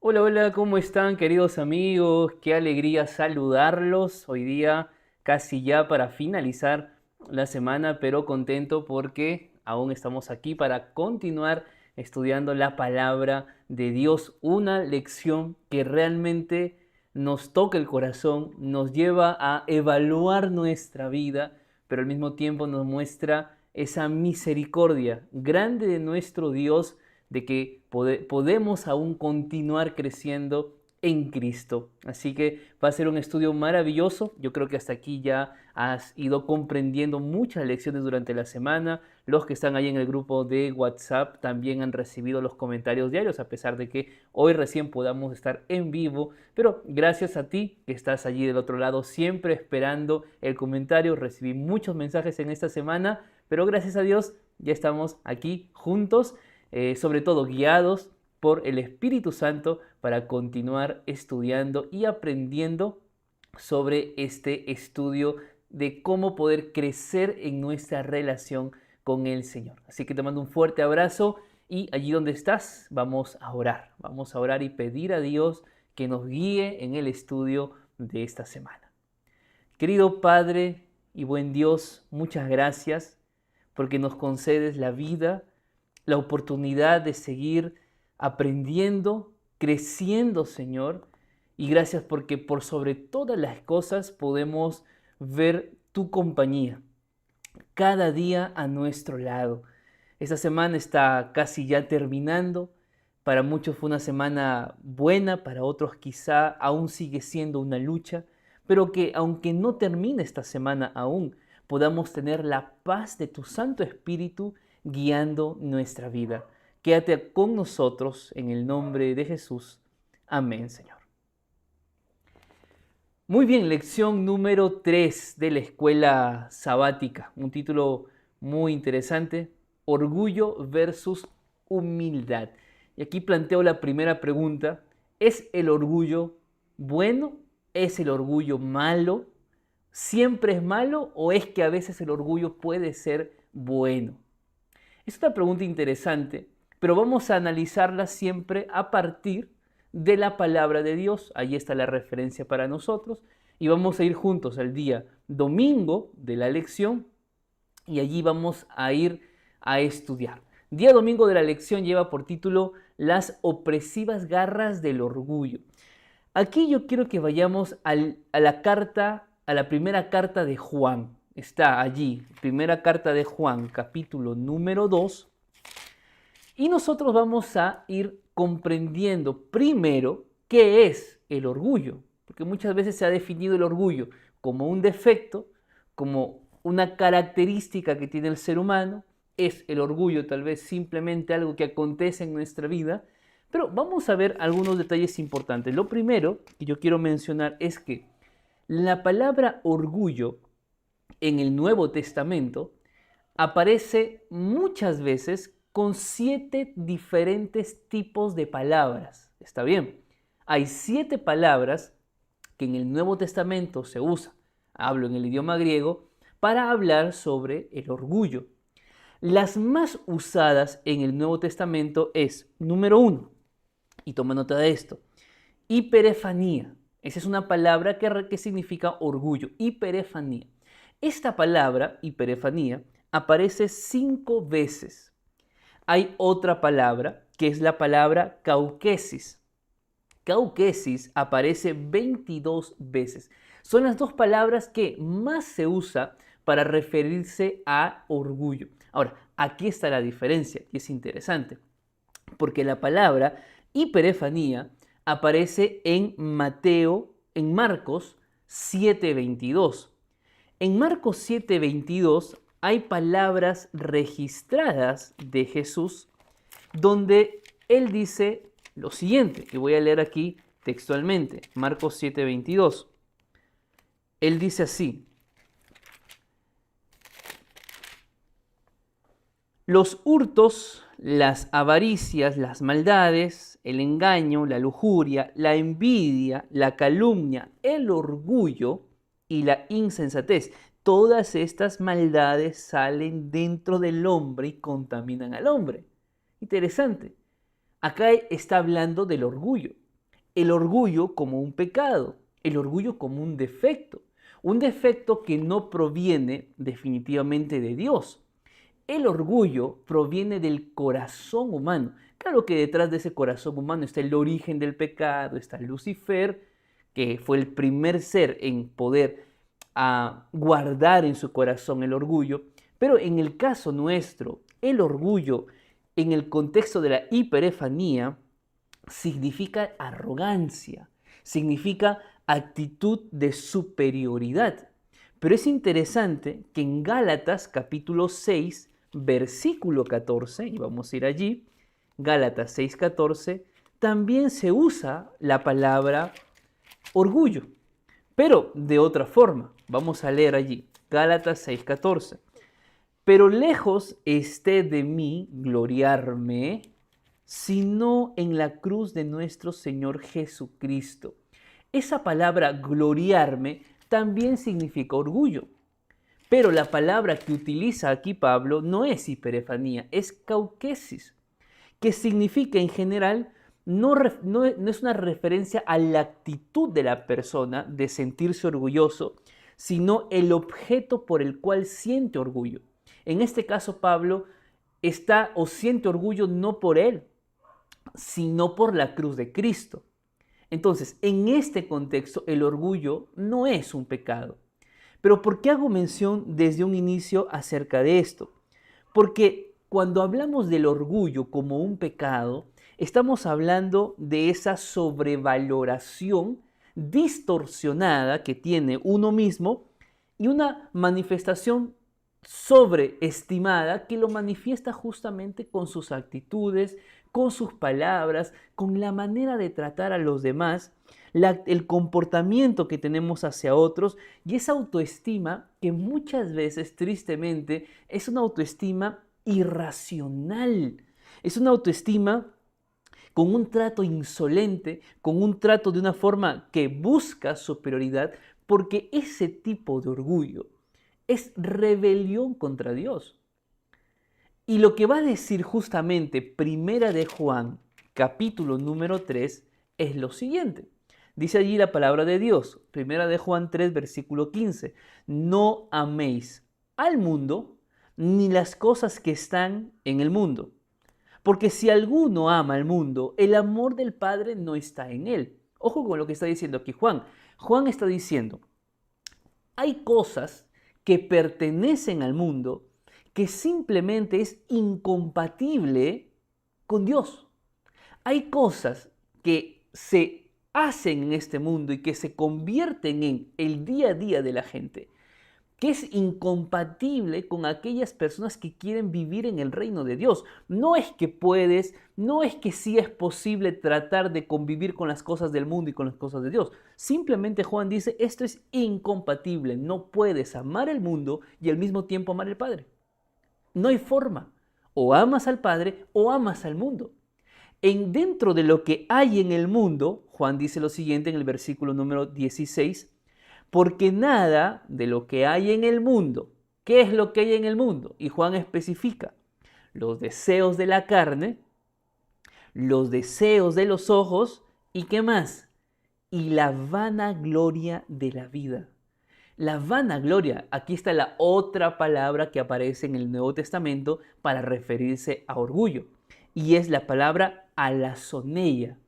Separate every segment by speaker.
Speaker 1: Hola, hola, ¿cómo están queridos amigos? Qué alegría saludarlos. Hoy día casi ya para finalizar la semana, pero contento porque aún estamos aquí para continuar estudiando la palabra de Dios, una lección que realmente nos toca el corazón, nos lleva a evaluar nuestra vida, pero al mismo tiempo nos muestra esa misericordia grande de nuestro Dios de que podemos aún continuar creciendo en Cristo. Así que va a ser un estudio maravilloso. Yo creo que hasta aquí ya has ido comprendiendo muchas lecciones durante la semana. Los que están ahí en el grupo de WhatsApp también han recibido los comentarios diarios, a pesar de que hoy recién podamos estar en vivo. Pero gracias a ti que estás allí del otro lado, siempre esperando el comentario. Recibí muchos mensajes en esta semana, pero gracias a Dios ya estamos aquí juntos, sobre todo guiados por el Espíritu Santo para continuar estudiando y aprendiendo sobre este estudio de cómo poder crecer en nuestra relación con el Señor. Así que te mando un fuerte abrazo y allí donde estás vamos a orar. Vamos a orar y pedir a Dios que nos guíe en el estudio de esta semana. Querido Padre y buen Dios, muchas gracias porque nos concedes la vida, la oportunidad de seguir aprendiendo, creciendo, Señor. Y gracias porque por sobre todas las cosas podemos ver tu compañía cada día a nuestro lado. Esta semana está casi ya terminando. Para muchos fue una semana buena, para otros quizá aún sigue siendo una lucha, pero que aunque no termine esta semana aún, podamos tener la paz de tu Santo Espíritu guiando nuestra vida. Quédate con nosotros en el nombre de Jesús. Amén, Señor. Muy bien, lección número 3 de la escuela sabática. Un título muy interesante, Orgullo versus humildad. Y aquí planteo la primera pregunta, ¿es el orgullo bueno? ¿Es el orgullo malo? ¿Siempre es malo o es que a veces el orgullo puede ser bueno? Es una pregunta interesante, pero vamos a analizarla siempre a partir de la palabra de Dios. Ahí está la referencia para nosotros. Y vamos a ir juntos al día domingo de la lección y allí vamos a ir a estudiar. Día domingo de la lección lleva por título Las opresivas garras del orgullo. Aquí yo quiero que vayamos a la carta, a la primera carta de Juan. Está allí, primera carta de Juan, capítulo número 2. Y nosotros vamos a ir comprendiendo primero qué es el orgullo, porque muchas veces se ha definido el orgullo como un defecto, como una característica que tiene el ser humano. Es el orgullo tal vez simplemente algo que acontece en nuestra vida, pero vamos a ver algunos detalles importantes. Lo primero que yo quiero mencionar es que la palabra orgullo en el Nuevo Testamento aparece muchas veces con 7 diferentes tipos de palabras. ¿Está bien? Hay 7 palabras que en el Nuevo Testamento se usan, hablo en el idioma griego, para hablar sobre el orgullo. Las más usadas en el Nuevo Testamento es, número 1, y toma nota de esto, hiperefanía. Esa es una palabra que significa orgullo, hiperefanía. Esta palabra, hiperefanía, aparece 5 veces. Hay otra palabra que es la palabra cauquesis. Cauquesis aparece 22 veces. Son las dos palabras que más se usa para referirse a orgullo. Ahora, aquí está la diferencia y es interesante, porque la palabra hiperefanía aparece en Marcos 7:22. En Marcos 7:22 hay palabras registradas de Jesús donde él dice lo siguiente, que voy a leer aquí textualmente, Marcos 7:22. Él dice así: los hurtos, las avaricias, las maldades, el engaño, la lujuria, la envidia, la calumnia, el orgullo y la insensatez. Todas estas maldades salen dentro del hombre y contaminan al hombre. Interesante. Acá está hablando del orgullo. el orgullo como un pecado, el orgullo como un defecto que no proviene definitivamente de Dios. El orgullo proviene del corazón humano. Claro que detrás de ese corazón humano está el origen del pecado, está Lucifer, que fue el primer ser en poder guardar en su corazón el orgullo, pero en el caso nuestro, el orgullo en el contexto de la hiperefanía significa arrogancia, significa actitud de superioridad. Pero es interesante que en Gálatas capítulo 6, versículo 14, y vamos a ir allí, Gálatas 6:14, también se usa la palabra orgullo, pero de otra forma. Vamos a leer allí, Gálatas 6:14. Pero lejos esté de mí gloriarme, sino en la cruz de nuestro Señor Jesucristo. Esa palabra gloriarme también significa orgullo. Pero la palabra que utiliza aquí Pablo no es hiperefanía, es cauquesis, que significa en general no es una referencia a la actitud de la persona de sentirse orgulloso, sino el objeto por el cual siente orgullo. En este caso Pablo está o siente orgullo no por él, sino por la cruz de Cristo. Entonces, en este contexto, el orgullo no es un pecado. Pero ¿por qué hago mención desde un inicio acerca de esto? Porque cuando hablamos del orgullo como un pecado, estamos hablando de esa sobrevaloración distorsionada que tiene uno mismo y una manifestación sobreestimada que lo manifiesta justamente con sus actitudes, con sus palabras, con la manera de tratar a los demás, el comportamiento que tenemos hacia otros y esa autoestima que muchas veces, tristemente, es una autoestima irracional. Es una autoestima con un trato insolente, con un trato de una forma que busca superioridad, porque ese tipo de orgullo es rebelión contra Dios. Y lo que va a decir justamente Primera de Juan, capítulo número 3, es lo siguiente. Dice allí la palabra de Dios, Primera de Juan 3, versículo 15. No améis al mundo ni las cosas que están en el mundo. Porque si alguno ama al mundo, el amor del Padre no está en él. Ojo con lo que está diciendo aquí Juan. Juan está diciendo, hay cosas que pertenecen al mundo que simplemente es incompatible con Dios. Hay cosas que se hacen en este mundo y que se convierten en el día a día de la gente, que es incompatible con aquellas personas que quieren vivir en el reino de Dios. No es que puedes, no es que sí es posible tratar de convivir con las cosas del mundo y con las cosas de Dios. Simplemente Juan dice, esto es incompatible. No puedes amar el mundo y al mismo tiempo amar al Padre. No hay forma. O amas al Padre o amas al mundo. Dentro de lo que hay en el mundo, Juan dice lo siguiente en el versículo número 16, porque nada de lo que hay en el mundo, ¿qué es lo que hay en el mundo? Y Juan especifica, los deseos de la carne, los deseos de los ojos, ¿y qué más? Y la vanagloria de la vida. La vanagloria, aquí está la otra palabra que aparece en el Nuevo Testamento para referirse a orgullo, y es la palabra alazoneia.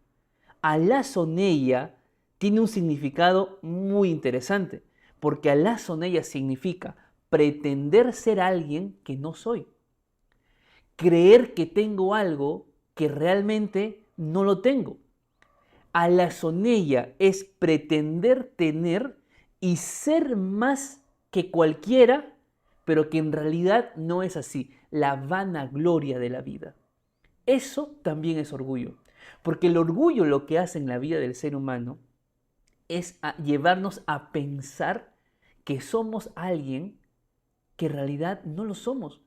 Speaker 1: Alazoneia tiene un significado muy interesante, porque alazoneia significa pretender ser alguien que no soy, creer que tengo algo que realmente no lo tengo. Alazoneia es pretender tener y ser más que cualquiera, pero que en realidad no es así, la vanagloria de la vida. Eso también es orgullo, porque el orgullo lo que hace en la vida del ser humano es llevarnos a pensar que somos alguien que en realidad no lo somos,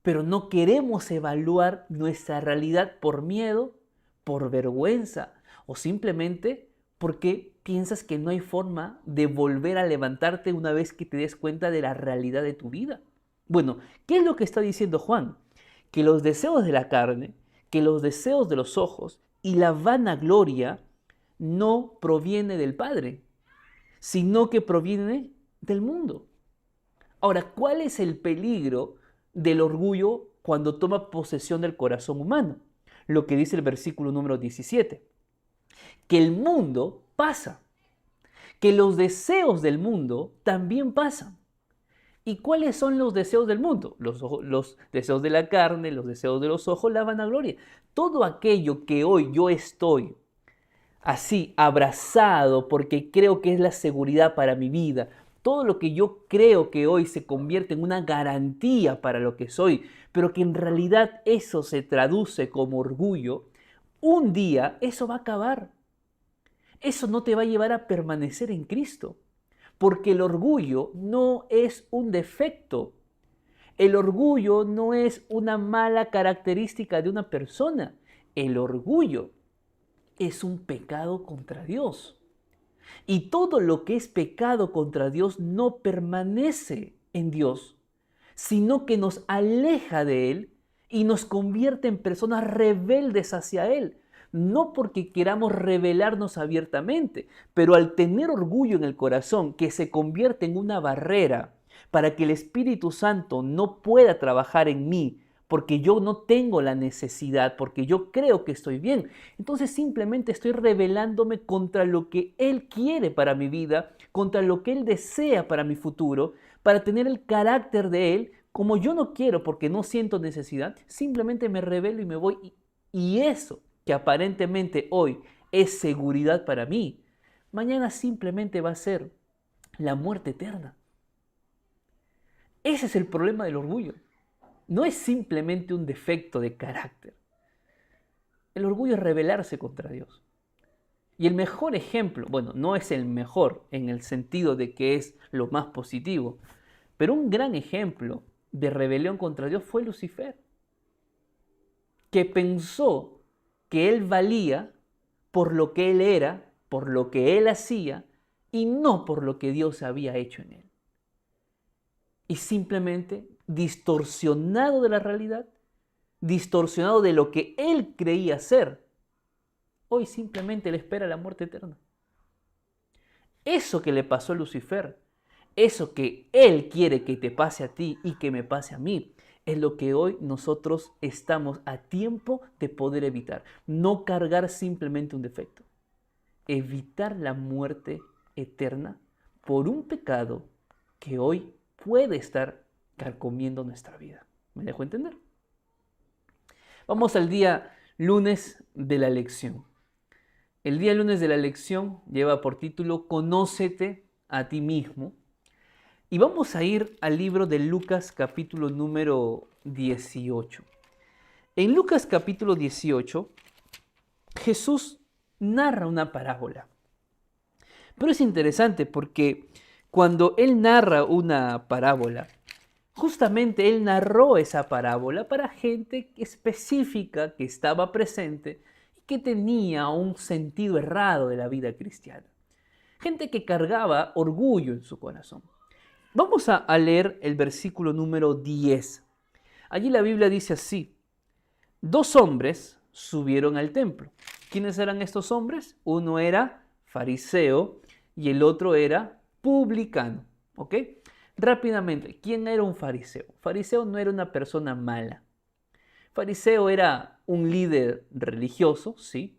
Speaker 1: pero no queremos evaluar nuestra realidad por miedo, por vergüenza o simplemente porque piensas que no hay forma de volver a levantarte una vez que te des cuenta de la realidad de tu vida. Bueno, ¿qué es lo que está diciendo Juan? Que los deseos de la carne, que los deseos de los ojos y la vanagloria no proviene del Padre, sino que proviene del mundo. Ahora, ¿cuál es el peligro del orgullo cuando toma posesión del corazón humano? Lo que dice el versículo número 17, que el mundo pasa, que los deseos del mundo también pasan. ¿Y cuáles son los deseos del mundo? Los deseos de la carne, los deseos de los ojos, la vanagloria. Todo aquello que hoy yo estoy así abrazado porque creo que es la seguridad para mi vida, todo lo que yo creo que hoy se convierte en una garantía para lo que soy, pero que en realidad eso se traduce como orgullo, un día eso va a acabar. Eso no te va a llevar a permanecer en Cristo, porque el orgullo no es un defecto. El orgullo no es una mala característica de una persona. El orgullo es un pecado contra Dios. Y todo lo que es pecado contra Dios no permanece en Dios, sino que nos aleja de Él y nos convierte en personas rebeldes hacia Él. No porque queramos rebelarnos abiertamente, pero al tener orgullo en el corazón que se convierte en una barrera para que el Espíritu Santo no pueda trabajar en mí, porque yo no tengo la necesidad, porque yo creo que estoy bien. Entonces simplemente estoy rebelándome contra lo que Él quiere para mi vida, contra lo que Él desea para mi futuro, para tener el carácter de Él. Como yo no quiero porque no siento necesidad, simplemente me rebelo y me voy. Y eso que aparentemente hoy es seguridad para mí, mañana simplemente va a ser la muerte eterna. Ese es el problema del orgullo. No es simplemente un defecto de carácter. El orgullo es rebelarse contra Dios. Y el mejor ejemplo, bueno, no es el mejor en el sentido de que es lo más positivo, pero un gran ejemplo de rebelión contra Dios fue Lucifer, que pensó que él valía por lo que él era, por lo que él hacía, y no por lo que Dios había hecho en él. Y simplemente distorsionado de la realidad, distorsionado de lo que él creía ser, hoy simplemente le espera la muerte eterna. Eso que le pasó a Lucifer, eso que él quiere que te pase a ti y que me pase a mí, es lo que hoy nosotros estamos a tiempo de poder evitar. No cargar simplemente un defecto. Evitar la muerte eterna por un pecado que hoy puede estar carcomiendo nuestra vida. ¿Me dejo entender? Vamos al día lunes de la lección. El día lunes de la lección lleva por título Conócete a ti mismo. Y vamos a ir al libro de Lucas capítulo número 18. En Lucas capítulo 18, Jesús narra una parábola. Pero es interesante porque cuando Él narra una parábola, justamente Él narró esa parábola para gente específica que estaba presente y que tenía un sentido errado de la vida cristiana. Gente que cargaba orgullo en su corazón. Vamos a leer el versículo número 10. Allí la Biblia dice así: 2 hombres subieron al templo. ¿Quiénes eran estos hombres? Uno era fariseo y el otro era publicano. ¿Ok? Rápidamente, ¿quién era un fariseo? Fariseo no era una persona mala. Fariseo era un líder religioso, sí.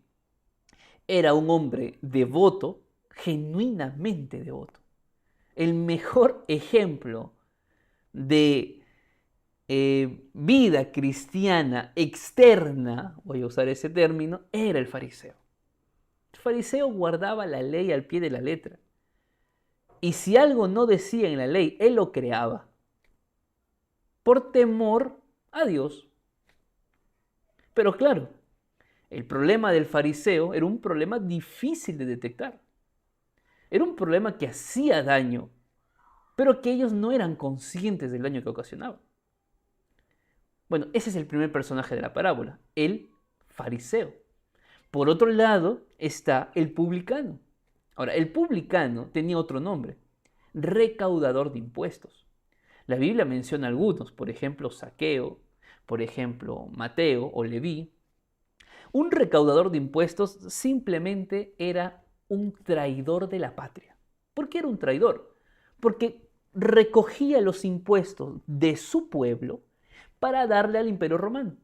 Speaker 1: Era un hombre devoto, genuinamente devoto. El mejor ejemplo de vida cristiana externa, voy a usar ese término, era el fariseo. El fariseo guardaba la ley al pie de la letra. Y si algo no decía en la ley, él lo creaba. Por temor a Dios. Pero claro, el problema del fariseo era un problema difícil de detectar. Era un problema que hacía daño, pero que ellos no eran conscientes del daño que ocasionaba. Bueno, ese es el primer personaje de la parábola, el fariseo. Por otro lado está el publicano. Ahora, el publicano tenía otro nombre, recaudador de impuestos. La Biblia menciona algunos, por ejemplo, Zaqueo, por ejemplo, Mateo o Leví. Un recaudador de impuestos simplemente era un traidor de la patria. ¿Por qué era un traidor? Porque recogía los impuestos de su pueblo para darle al Imperio Romano.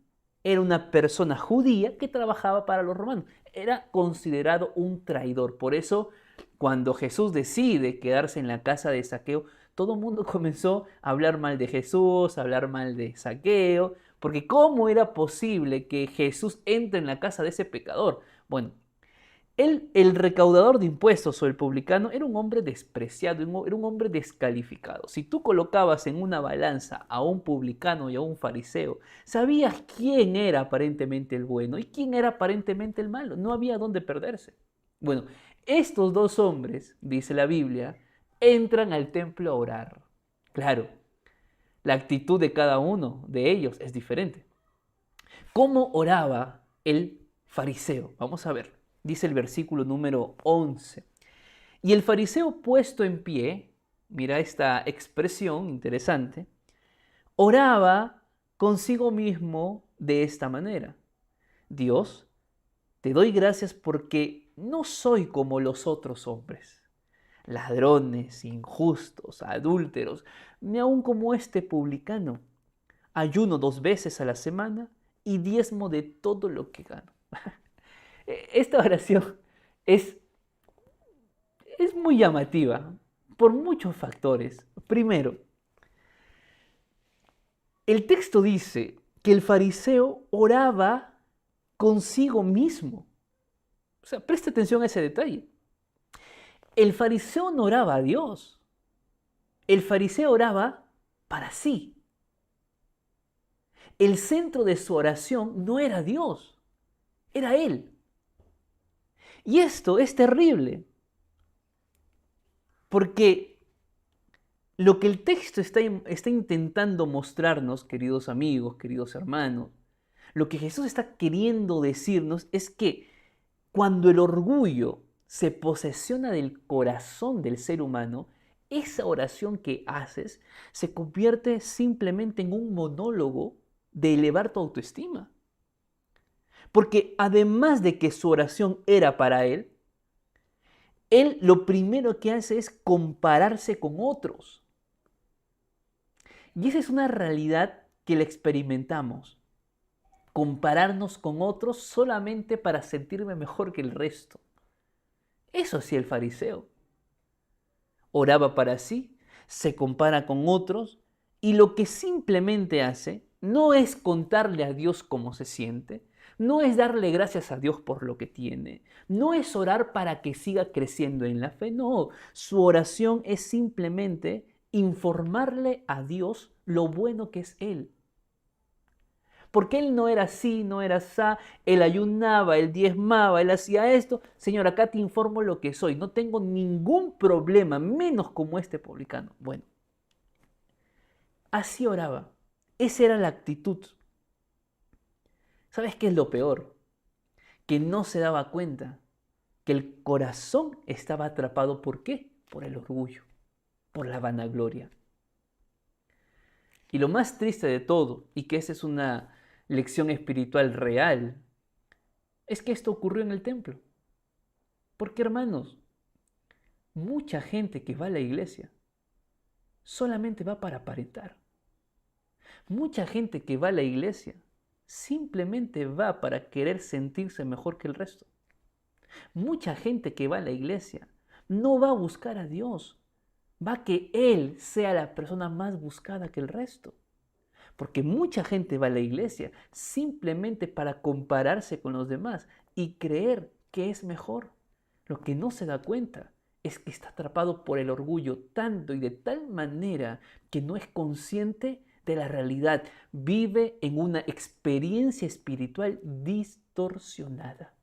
Speaker 1: Era una persona judía que trabajaba para los romanos. Era considerado un traidor. Por eso, cuando Jesús decide quedarse en la casa de Zaqueo, todo el mundo comenzó a hablar mal de Jesús, a hablar mal de Zaqueo, porque ¿cómo era posible que Jesús entre en la casa de ese pecador? Bueno, el recaudador de impuestos o el publicano era un hombre despreciado, era un hombre descalificado. Si tú colocabas en una balanza a un publicano y a un fariseo, sabías quién era aparentemente el bueno y quién era aparentemente el malo. No había dónde perderse. Bueno, estos dos hombres, dice la Biblia, entran al templo a orar. Claro, la actitud de cada uno de ellos es diferente. ¿Cómo oraba el fariseo? Vamos a ver. Dice el versículo número 11. Y el fariseo puesto en pie, mira esta expresión interesante, oraba consigo mismo de esta manera. Dios, te doy gracias porque no soy como los otros hombres, ladrones, injustos, adúlteros, ni aun como este publicano. Ayuno 2 veces a la semana y diezmo de todo lo que gano. Esta oración es muy llamativa por muchos factores. Primero, el texto dice que el fariseo oraba consigo mismo. O sea, presta atención a ese detalle. El fariseo no oraba a Dios. El fariseo oraba para sí. El centro de su oración no era Dios, era él. Y esto es terrible, porque lo que el texto está intentando mostrarnos, queridos amigos, queridos hermanos, lo que Jesús está queriendo decirnos es que cuando el orgullo se posesiona del corazón del ser humano, esa oración que haces se convierte simplemente en un monólogo de elevar tu autoestima. Porque además de que su oración era para él lo primero que hace es compararse con otros. Y esa es una realidad que la experimentamos. Compararnos con otros solamente para sentirme mejor que el resto. Eso hacía el fariseo. Oraba para sí, se compara con otros y lo que simplemente hace no es contarle a Dios cómo se siente, no es darle gracias a Dios por lo que tiene, no es orar para que siga creciendo en la fe, no, su oración es simplemente informarle a Dios lo bueno que es Él. Porque él no era así, no era asá, él ayunaba, él diezmaba, él hacía esto. Señor, acá te informo lo que soy, no tengo ningún problema, menos como este publicano. Bueno, así oraba, esa era la actitud. ¿Sabes qué es lo peor? Que no se daba cuenta que el corazón estaba atrapado, ¿por qué? Por el orgullo, por la vanagloria. Y lo más triste de todo, y que esa es una lección espiritual real, es que esto ocurrió en el templo. Porque, hermanos, mucha gente que va a la iglesia solamente va para aparentar. Mucha gente que va a la iglesia simplemente va para querer sentirse mejor que el resto. Mucha gente que va a la iglesia no va a buscar a Dios, va a que Él sea la persona más buscada que el resto. Porque mucha gente va a la iglesia simplemente para compararse con los demás y creer que es mejor. Lo que no se da cuenta es que está atrapado por el orgullo tanto y de tal manera que no es consciente de la realidad. Vive en una experiencia espiritual distorsionada.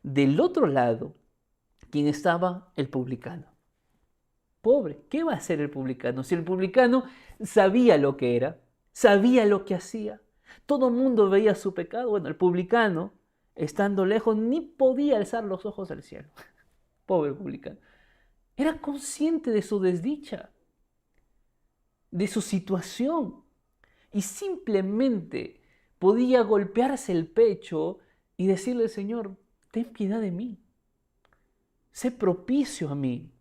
Speaker 1: Del otro lado, ¿quién estaba? El publicano. Pobre, ¿qué va a hacer el publicano? Si el publicano sabía lo que era, sabía lo que hacía, todo el mundo veía su pecado, bueno, el publicano, estando lejos, ni podía alzar los ojos al cielo. Pobre publicano. Era consciente de su desdicha, de su situación, y simplemente podía golpearse el pecho y decirle, Señor, ten piedad de mí, sé propicio a mí.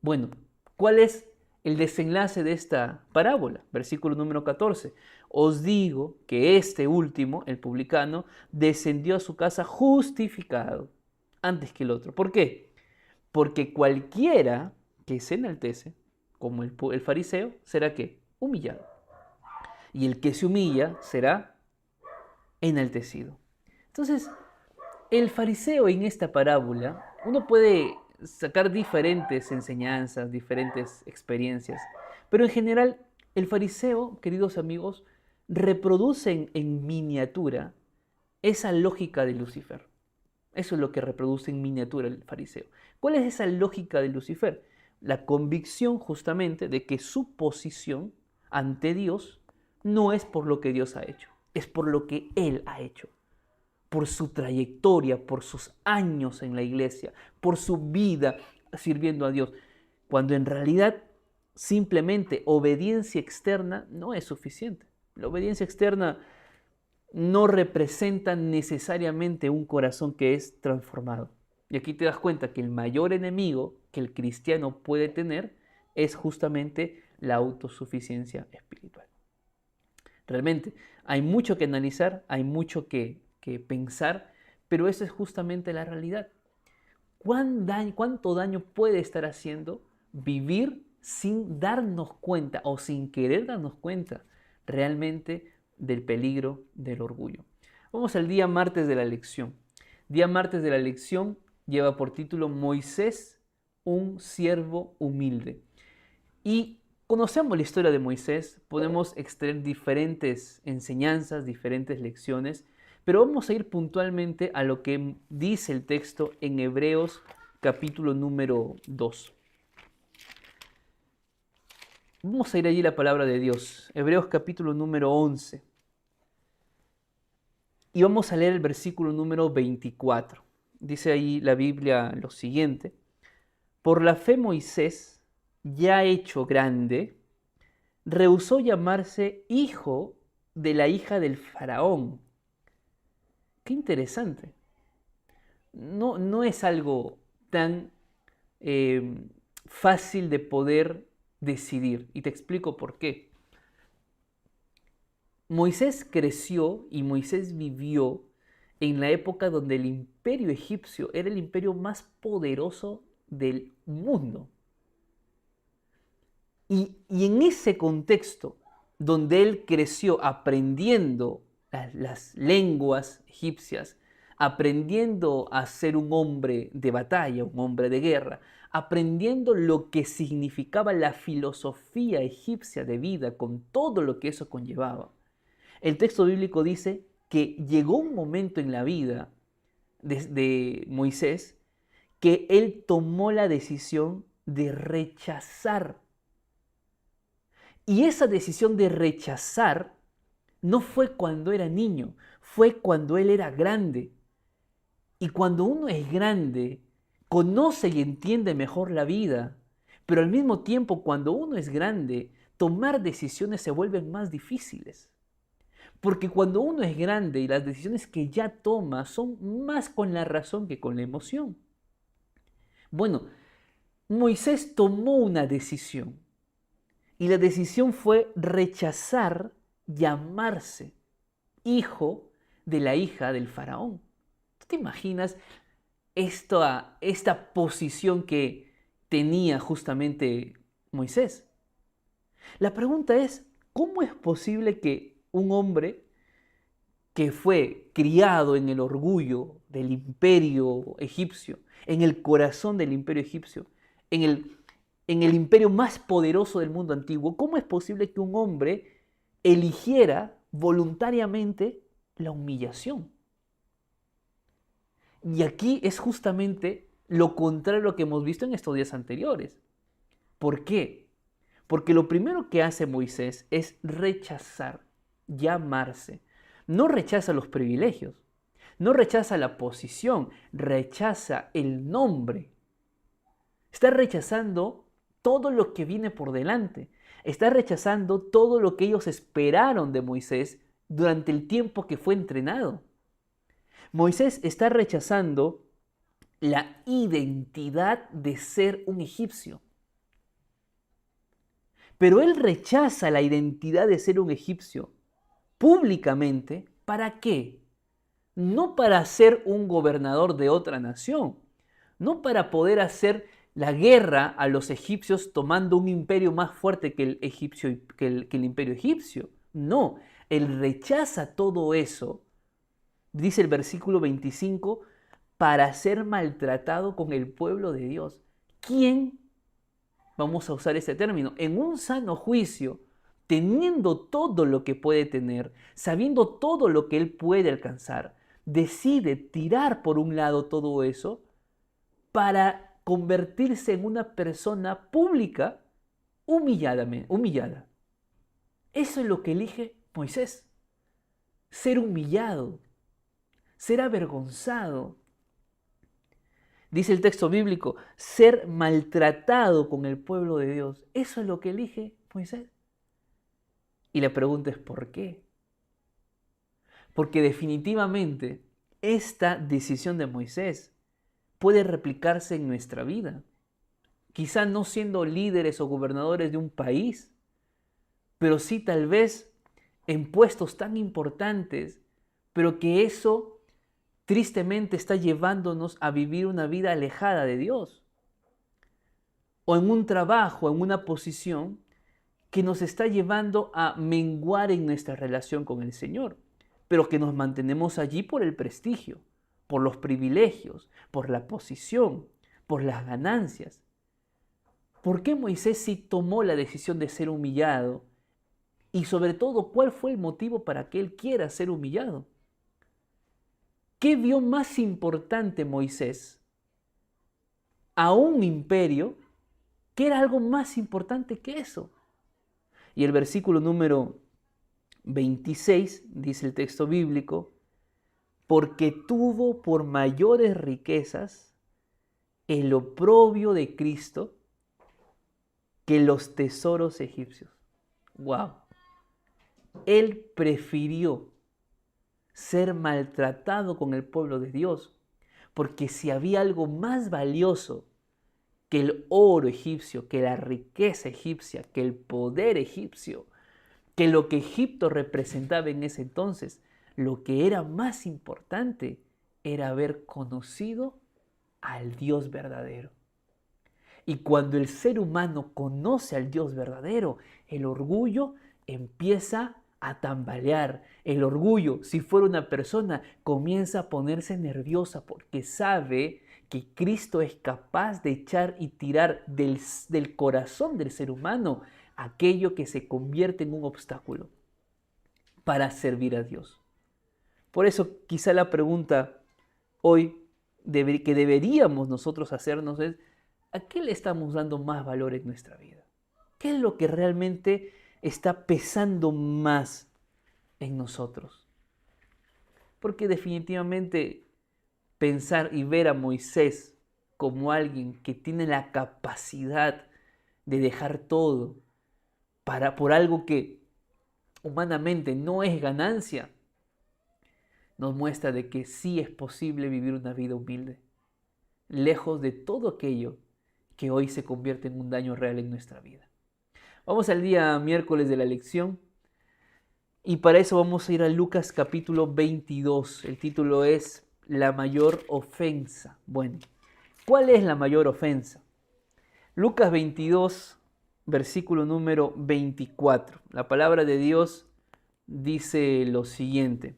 Speaker 1: Bueno, ¿cuál es el desenlace de esta parábola? Versículo número 14. Os digo que este último, el publicano, descendió a su casa justificado antes que el otro. ¿Por qué? Porque cualquiera que se enaltece, como el fariseo, será ¿qué? Humillado. Y el que se humilla será enaltecido. Entonces, el fariseo en esta parábola, uno puede sacar diferentes enseñanzas, diferentes experiencias, pero en general el fariseo, queridos amigos, reproduce en miniatura esa lógica de Lucifer. Eso es lo que reproduce en miniatura el fariseo. ¿Cuál es esa lógica de Lucifer? La convicción justamente de que su posición ante Dios no es por lo que Dios ha hecho, es por lo que Él ha hecho, por su trayectoria, por sus años en la iglesia, por su vida sirviendo a Dios, cuando en realidad simplemente obediencia externa no es suficiente. La obediencia externa no representa necesariamente un corazón que es transformado. Y aquí te das cuenta que el mayor enemigo que el cristiano puede tener es justamente la autosuficiencia espiritual. Realmente hay mucho que analizar, hay mucho que pensar, pero esa es justamente la realidad. ¿Cuánto daño puede estar haciendo vivir sin darnos cuenta o sin querer darnos cuenta realmente del peligro del orgullo? Vamos al día martes de la lección. Día martes de la lección lleva por título Moisés, un siervo humilde. Y conocemos la historia de Moisés, podemos extraer diferentes enseñanzas, diferentes lecciones, pero vamos a ir puntualmente a lo que dice el texto en Hebreos capítulo número 2. Vamos a ir allí a la palabra de Dios, Hebreos capítulo número 11. Y vamos a leer el versículo número 24. Dice ahí la Biblia lo siguiente: por la fe Moisés, ya hecho grande, rehusó llamarse hijo de la hija del faraón. Qué interesante. No es algo tan fácil de poder decidir. Y te explico por qué. Moisés creció y Moisés vivió en la época donde el imperio egipcio era el imperio más poderoso del mundo. Y en ese contexto, donde él creció aprendiendo las lenguas egipcias, aprendiendo a ser un hombre de batalla, un hombre de guerra, aprendiendo lo que significaba la filosofía egipcia de vida con todo lo que eso conllevaba. El texto bíblico dice que llegó un momento en la vida de Moisés que él tomó la decisión de rechazar. Y esa decisión de rechazar no fue cuando era niño, fue cuando él era grande. Y cuando uno es grande, conoce y entiende mejor la vida, pero al mismo tiempo cuando uno es grande, tomar decisiones se vuelven más difíciles. Porque cuando uno es grande y las decisiones que ya toma son más con la razón que con la emoción. Bueno, Moisés tomó una decisión y la decisión fue rechazar llamarse hijo de la hija del faraón. ¿Tú te imaginas esta posición que tenía justamente Moisés? La pregunta es, ¿cómo es posible que un hombre que fue criado en el orgullo del imperio egipcio, en el corazón del imperio egipcio, en el imperio más poderoso del mundo antiguo, cómo es posible que un hombre eligiera voluntariamente la humillación? Y aquí es justamente lo contrario a lo que hemos visto en estos días anteriores. ¿Por qué? Porque lo primero que hace Moisés es rechazar, llamarse. No rechaza los privilegios, no rechaza la posición, rechaza el nombre. Está rechazando todo lo que viene por delante. Está rechazando todo lo que ellos esperaron de Moisés durante el tiempo que fue entrenado. Moisés está rechazando la identidad de ser un egipcio. Pero él rechaza la identidad de ser un egipcio públicamente. ¿Para qué? No para ser un gobernador de otra nación, no para poder hacer la guerra a los egipcios tomando un imperio más fuerte que el imperio egipcio. No, él rechaza todo eso, dice el versículo 25, para ser maltratado con el pueblo de Dios. ¿Quién, vamos a usar este término, en un sano juicio, teniendo todo lo que puede tener, sabiendo todo lo que él puede alcanzar, decide tirar por un lado todo eso para convertirse en una persona pública humillada? Eso es lo que elige Moisés. Ser humillado, ser avergonzado. Dice el texto bíblico, ser maltratado con el pueblo de Dios. Eso es lo que elige Moisés. Y la pregunta es ¿por qué? Porque definitivamente esta decisión de Moisés puede replicarse en nuestra vida. Quizá no siendo líderes o gobernadores de un país, pero sí tal vez en puestos tan importantes, pero que eso tristemente está llevándonos a vivir una vida alejada de Dios. O en un trabajo, en una posición que nos está llevando a menguar en nuestra relación con el Señor, pero que nos mantenemos allí por el prestigio, por los privilegios, por la posición, por las ganancias. ¿Por qué Moisés sí tomó la decisión de ser humillado? Y sobre todo, ¿cuál fue el motivo para que él quiera ser humillado? ¿Qué vio más importante Moisés a un imperio que era algo más importante que eso? Y el versículo número 26 dice el texto bíblico, porque tuvo por mayores riquezas el oprobio de Cristo que los tesoros egipcios. ¡Wow! Él prefirió ser maltratado con el pueblo de Dios, porque si había algo más valioso que el oro egipcio, que la riqueza egipcia, que el poder egipcio, que lo que Egipto representaba en ese entonces, lo que era más importante era haber conocido al Dios verdadero. Y cuando el ser humano conoce al Dios verdadero, el orgullo empieza a tambalear. El orgullo, si fuera una persona, comienza a ponerse nerviosa porque sabe que Cristo es capaz de echar y tirar del corazón del ser humano aquello que se convierte en un obstáculo para servir a Dios. Por eso quizá la pregunta hoy que deberíamos nosotros hacernos es, ¿a qué le estamos dando más valor en nuestra vida? ¿Qué es lo que realmente está pesando más en nosotros? Porque definitivamente pensar y ver a Moisés como alguien que tiene la capacidad de dejar todo por algo que humanamente no es ganancia, nos muestra de que sí es posible vivir una vida humilde, lejos de todo aquello que hoy se convierte en un daño real en nuestra vida. Vamos al día miércoles de la lección y para eso vamos a ir a Lucas capítulo 22. El título es La mayor ofensa. Bueno, ¿cuál es la mayor ofensa? Lucas 22, versículo número 24. La palabra de Dios dice lo siguiente.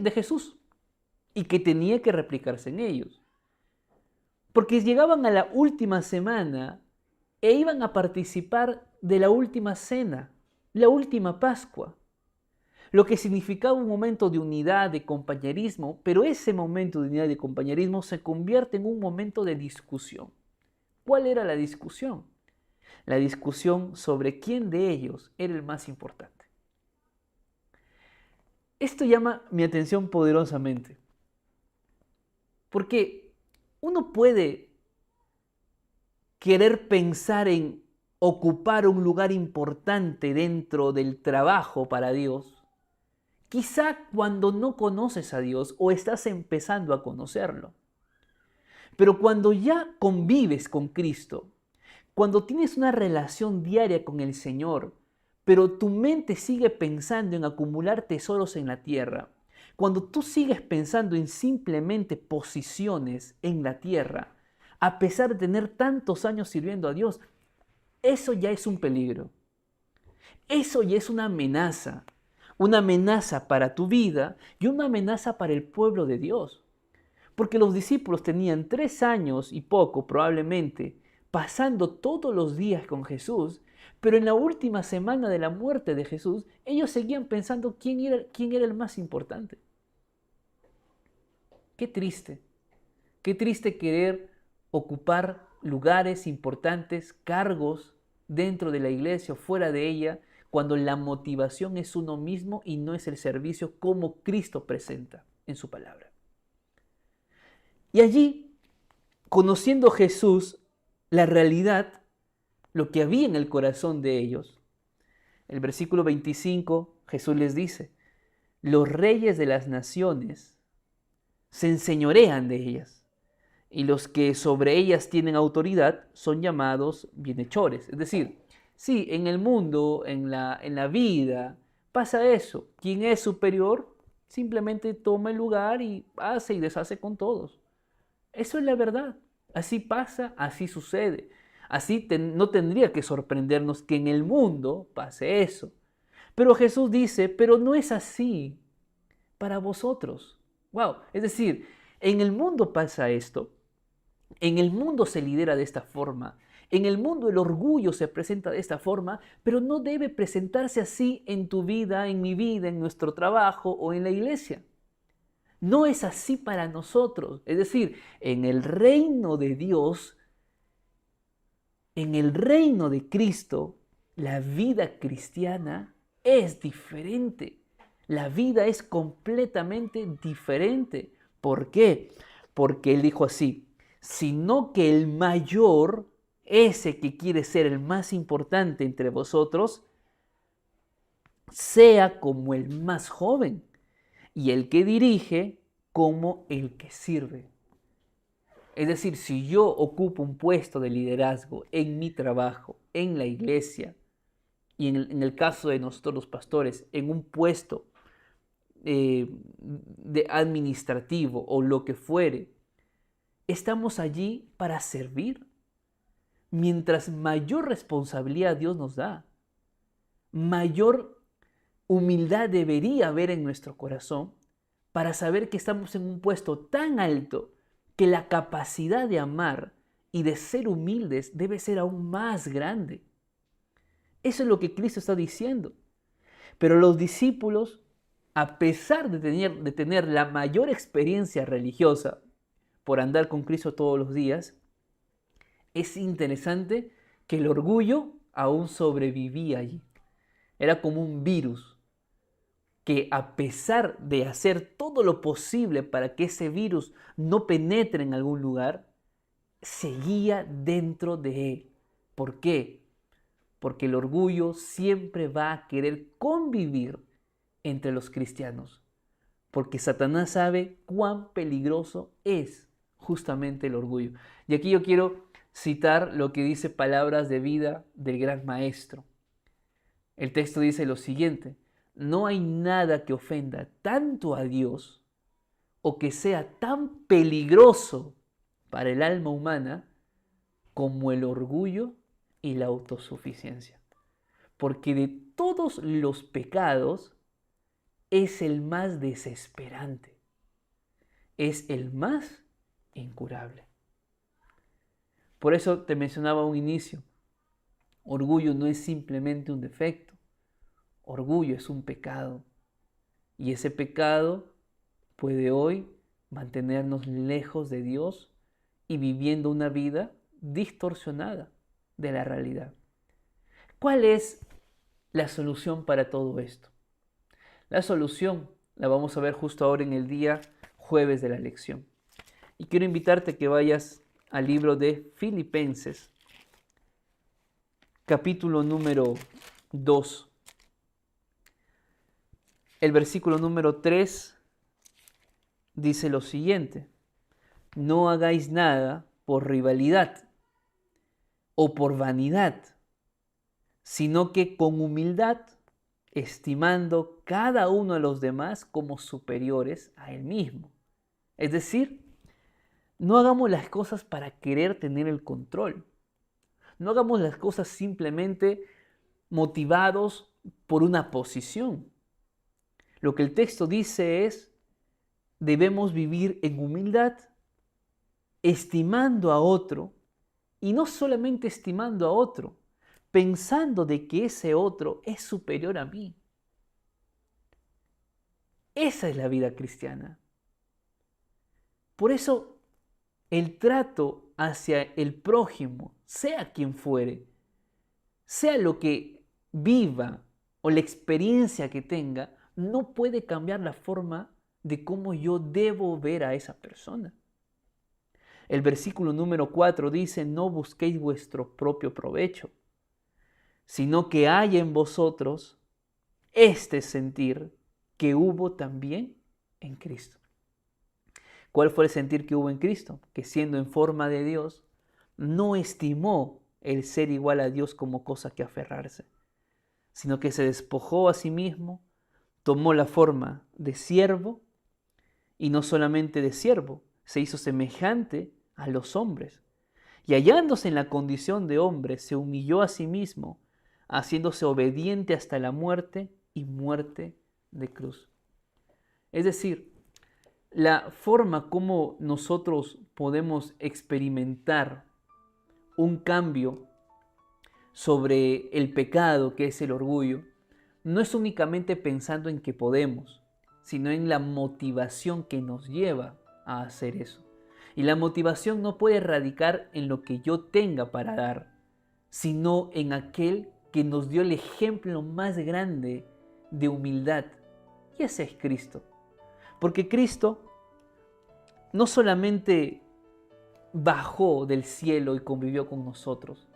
Speaker 1: De Jesús y que tenía que replicarse en ellos. porque llegaban a la última semana e iban a participar de la última cena, la última Pascua, lo que significaba un momento de unidad, de compañerismo, pero ese momento de unidad y de compañerismo se convierte en un momento de discusión. ¿Cuál era la discusión? La discusión sobre quién de ellos era el más importante. Esto llama mi atención poderosamente, porque uno puede querer pensar en ocupar un lugar importante dentro del trabajo para Dios, quizá cuando no conoces a Dios o estás empezando a conocerlo. Pero cuando ya convives con Cristo, cuando tienes una relación diaria con el Señor, pero tu mente sigue pensando en acumular tesoros en la tierra, cuando tú sigues pensando en simplemente posiciones en la tierra, a pesar de tener tantos años sirviendo a Dios, eso ya es un peligro. Eso ya es una amenaza para tu vida y una amenaza para el pueblo de Dios. Porque los discípulos tenían 3 años y poco probablemente pasando todos los días con Jesús, pero en la última semana de la muerte de Jesús, ellos seguían pensando quién era el más importante. Qué triste querer ocupar lugares importantes, cargos dentro de la iglesia o fuera de ella, cuando la motivación es uno mismo y no es el servicio como Cristo presenta en su palabra. Y allí, conociendo Jesús la realidad, lo que había en el corazón de ellos, el versículo 25, Jesús les dice, los reyes de las naciones se enseñorean de ellas, y los que sobre ellas tienen autoridad son llamados bienhechores. Es decir, sí, en el mundo, en la vida, pasa eso. Quien es superior simplemente toma el lugar y hace y deshace con todos. Eso es la verdad. Así pasa, así sucede. Así no tendría que sorprendernos que en el mundo pase eso. Pero Jesús dice, pero no es así para vosotros. Wow, es decir, en el mundo pasa esto, en el mundo se lidera de esta forma, en el mundo el orgullo se presenta de esta forma, pero no debe presentarse así en tu vida, en mi vida, en nuestro trabajo o en la iglesia. No es así para nosotros. Es decir, en el reino de Dios, en el reino de Cristo, la vida cristiana es diferente. La vida es completamente diferente. ¿Por qué? Porque Él dijo así, sino que el mayor, ese que quiere ser el más importante entre vosotros, sea como el más joven y el que dirige como el que sirve. Es decir, si yo ocupo un puesto de liderazgo en mi trabajo, en la iglesia, y en el caso de nosotros los pastores, en un puesto de administrativo o lo que fuere, estamos allí para servir. Mientras mayor responsabilidad Dios nos da, mayor humildad debería haber en nuestro corazón para saber que estamos en un puesto tan alto que la capacidad de amar y de ser humildes debe ser aún más grande. Eso es lo que Cristo está diciendo. Pero los discípulos, a pesar de tener la mayor experiencia religiosa por andar con Cristo todos los días, es interesante que el orgullo aún sobrevivía allí. Era como un virus que, a pesar de hacer todo lo posible para que ese virus no penetre en algún lugar, seguía dentro de él. ¿Por qué? Porque el orgullo siempre va a querer convivir entre los cristianos, porque Satanás sabe cuán peligroso es justamente el orgullo. Y aquí yo quiero citar lo que dice Palabras de Vida del Gran Maestro. El texto dice lo siguiente: no hay nada que ofenda tanto a Dios o que sea tan peligroso para el alma humana como el orgullo y la autosuficiencia. Porque de todos los pecados es el más desesperante, es el más incurable. Por eso te mencionaba a un inicio, orgullo no es simplemente un defecto, orgullo es un pecado. Y ese pecado puede hoy mantenernos lejos de Dios y viviendo una vida distorsionada de la realidad. ¿Cuál es la solución para todo esto? La solución la vamos a ver justo ahora en el día jueves de la lección. Y quiero invitarte a que vayas al libro de Filipenses, capítulo número 2. El versículo número 3 dice lo siguiente: no hagáis nada por rivalidad o por vanidad, sino que con humildad, estimando cada uno a los demás como superiores a él mismo. Es decir, no hagamos las cosas para querer tener el control. No hagamos las cosas simplemente motivados por una posición. Lo que el texto dice es, debemos vivir en humildad, estimando a otro, y no solamente estimando a otro, pensando de que ese otro es superior a mí. Esa es la vida cristiana. Por eso el trato hacia el prójimo, sea quien fuere, sea lo que viva o la experiencia que tenga, no puede cambiar la forma de cómo yo debo ver a esa persona. El versículo número 4 dice, no busquéis vuestro propio provecho, sino que haya en vosotros este sentir que hubo también en Cristo. ¿Cuál fue el sentir que hubo en Cristo? Que siendo en forma de Dios, no estimó el ser igual a Dios como cosa que aferrarse, sino que se despojó a sí mismo, tomó la forma de siervo, y no solamente de siervo, se hizo semejante a los hombres. Y hallándose en la condición de hombre, se humilló a sí mismo, haciéndose obediente hasta la muerte y muerte de cruz. Es decir, la forma como nosotros podemos experimentar un cambio sobre el pecado que es el orgullo, no es únicamente pensando en que podemos, sino en la motivación que nos lleva a hacer eso. Y la motivación no puede radicar en lo que yo tenga para dar, sino en aquel que nos dio el ejemplo más grande de humildad, y ese es Cristo. Porque Cristo no solamente bajó del cielo y convivió con nosotros,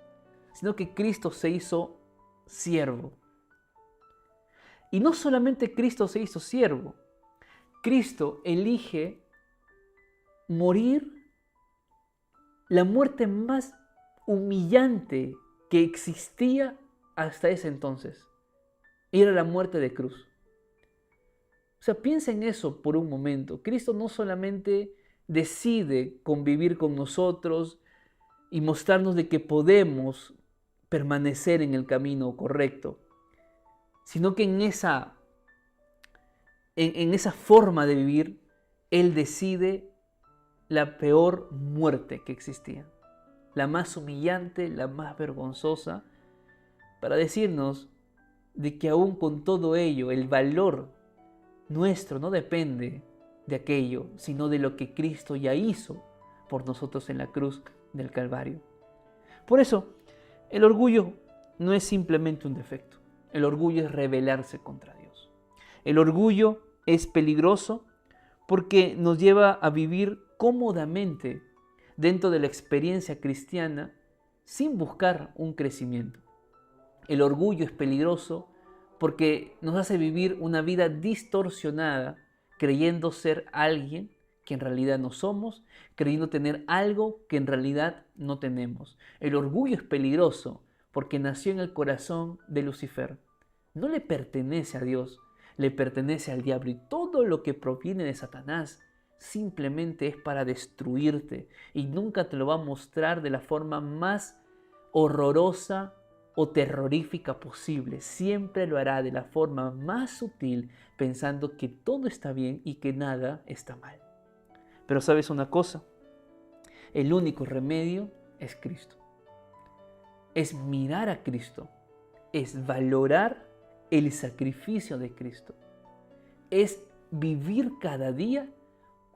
Speaker 1: sino que Cristo se hizo siervo. Y no solamente Cristo se hizo siervo, Cristo elige morir la muerte más humillante que existía hasta ese entonces. Era la muerte de cruz. O sea, piensa en eso por un momento. Cristo no solamente decide convivir con nosotros y mostrarnos de que podemos permanecer en el camino correcto, sino que en esa forma de vivir, Él decide la peor muerte que existía, la más humillante, la más vergonzosa, para decirnos de que aún con todo ello, el valor nuestro no depende de aquello, sino de lo que Cristo ya hizo por nosotros en la cruz del Calvario. Por eso, el orgullo no es simplemente un defecto. El orgullo es rebelarse contra Dios. El orgullo es peligroso porque nos lleva a vivir cómodamente dentro de la experiencia cristiana sin buscar un crecimiento. El orgullo es peligroso porque nos hace vivir una vida distorsionada, creyendo ser alguien que en realidad no somos, creyendo tener algo que en realidad no tenemos. El orgullo es peligroso porque nació en el corazón de Lucifer. No le pertenece a Dios, le pertenece al diablo, y todo lo que proviene de Satanás simplemente es para destruirte, y nunca te lo va a mostrar de la forma más horrorosa o terrorífica posible. Siempre lo hará de la forma más sutil, pensando que todo está bien y que nada está mal. Pero ¿sabes una cosa? El único remedio es Cristo. Es mirar a Cristo. Es valorar el sacrificio de Cristo. Es vivir cada día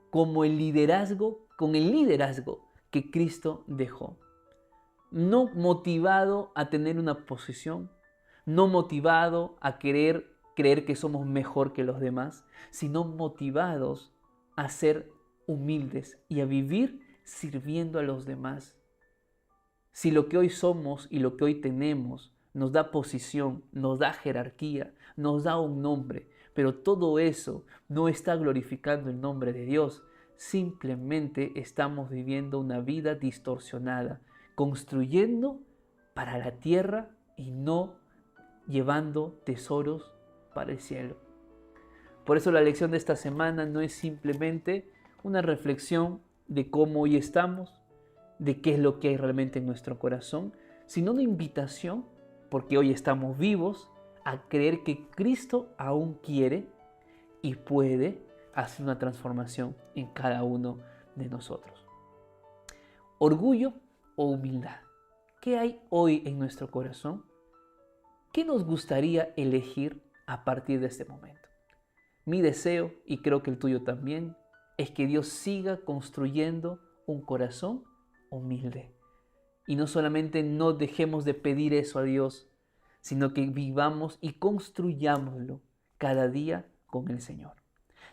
Speaker 1: como con el liderazgo que Cristo dejó. No motivado a tener una posición, no motivado a creer que somos mejor que los demás, sino motivados a ser humildes y a vivir sirviendo a los demás. Si lo que hoy somos y lo que hoy tenemos nos da posición, nos da jerarquía, nos da un nombre, pero todo eso no está glorificando el nombre de Dios, simplemente estamos viviendo una vida distorsionada, construyendo para la tierra y no llevando tesoros para el cielo. Por eso la lección de esta semana no es simplemente una reflexión de cómo hoy estamos, de qué es lo que hay realmente en nuestro corazón, sino una invitación, porque hoy estamos vivos, a creer que Cristo aún quiere y puede hacer una transformación en cada uno de nosotros. Orgullo o humildad. ¿Qué hay hoy en nuestro corazón? ¿Qué nos gustaría elegir a partir de este momento? Mi deseo, y creo que el tuyo también, es que Dios siga construyendo un corazón humilde. Y no solamente no dejemos de pedir eso a Dios, sino que vivamos y construyámoslo cada día con el Señor.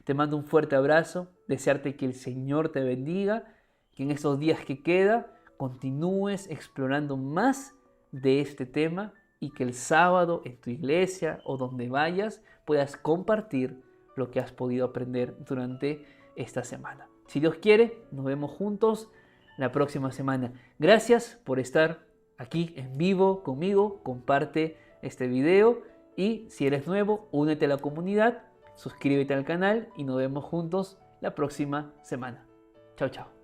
Speaker 1: Te mando un fuerte abrazo, desearte que el Señor te bendiga, que en estos días que queda continúes explorando más de este tema y que el sábado en tu iglesia o donde vayas puedas compartir lo que has podido aprender durante esta semana. Si Dios quiere, nos vemos juntos la próxima semana. Gracias por estar aquí en vivo conmigo. Comparte este video y si eres nuevo, únete a la comunidad, suscríbete al canal y nos vemos juntos la próxima semana. Chao, chao.